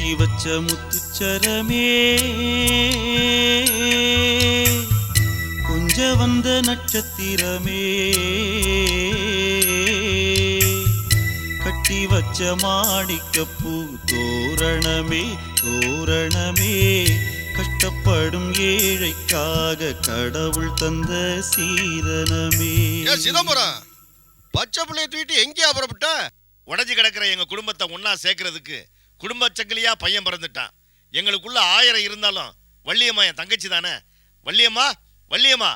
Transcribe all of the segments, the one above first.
கொட்டி வச்ச முத்துச்சரமே கொஞ்ச வந்த நட்சத்திரமே கட்டி வச்ச மாணிக்கப்பூ தோரணமே தோரணமே கஷ்டப்படும் ஏழைக்காக கடவுள் தந்த சீதனமே. சிதம்பரம் பச்சை பிள்ளைய தூக்கிட்டு எங்கேயா புறப்பட்ட? உடஞ்சி கிடக்கிற எங்க குடும்பத்தை ஒன்னா சேர்க்கறதுக்கு குடும்ப சங்கிலியா பையன் பிறந்துட்டான். எங்களுக்குள்ள 1000 இருந்தாலும் வள்ளியம்மா என் தங்கச்சி தானே. வள்ளியம்மா வள்ளியம்மா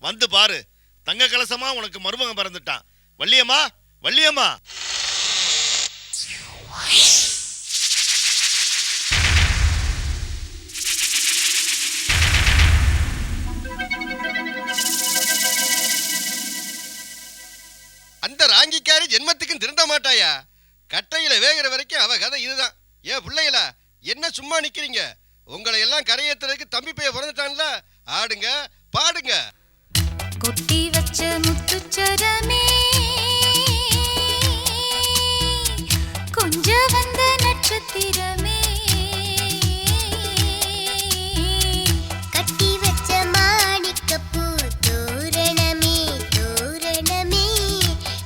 வந்து பாரு, தங்க கலசமா உனக்கு மருமகன் பிறந்துட்டான். வள்ளியம்மா வள்ளியம்மா. அந்த ராங்கிக்காரி ஜென்மத்துக்கும் திருந்த மாட்டாயா? கட்டையில வேகிற வரைக்கும் அவ கதை இதுதான். ஏன் பிள்ளைகளா என்ன சும்மா நிக்கிறீங்க? உங்களை எல்லாம் கரையேத்துறதுக்கு தம்பி பைய பிறந்துட்டான்ல, ஆடுங்க பாடுங்க. கொட்டி வச்ச முத்துச்சரமே கொஞ்ச வந்த நட்சத்திரமே கட்டி வச்ச மாணிக்கப்பூ தோரணமே தோரணமே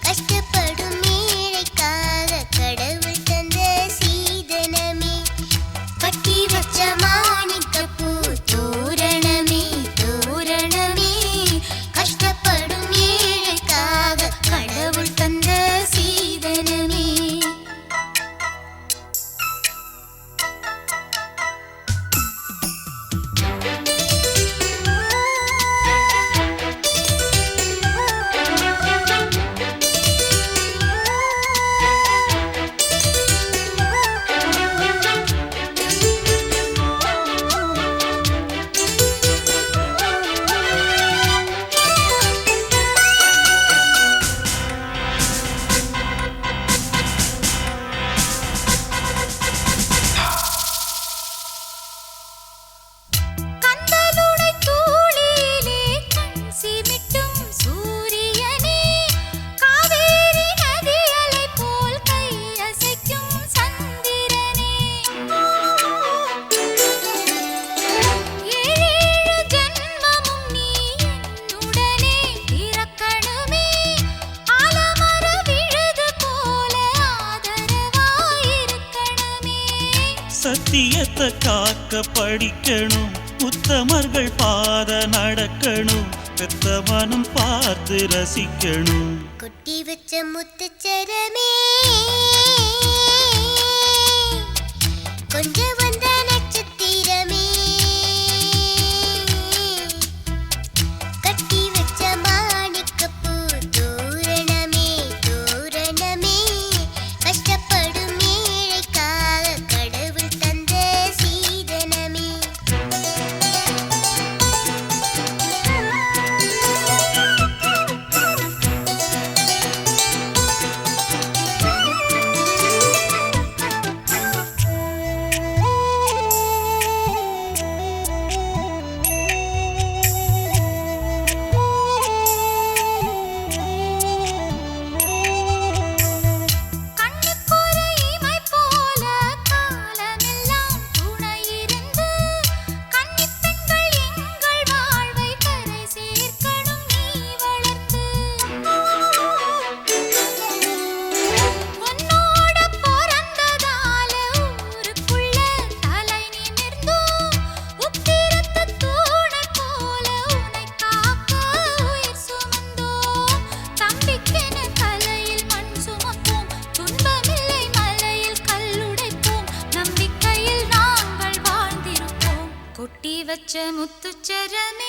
கஷ்டப்படும் ஏழைக்காக கடவுள் தந்த சீதனமே. கட்டி வச்ச மாணிக்கப்பூ தோரணமே தோரணமே கஷ்டப்படும் ஏழைக்காக கடவுள் தந்த சீதனமே. சத்தியத்தை காக்க படிக்கணும், உத்தமர்கள் பாத நடக்கணும், பெத்த மனம் பார்த்து ரசிக்கணும். கொட்டி வச்ச முத்துச்சரமே கொஞ்ச வந்த நட்சத்திரமே கட்டி வச்ச மாணிக்கப்பூ தோரணமே தோரணமே கஷ்டப்படும் ஏழைக்காக கடவுள் தந்த சீதனமே. கொட்டி வச்ச முத்துச்சரமே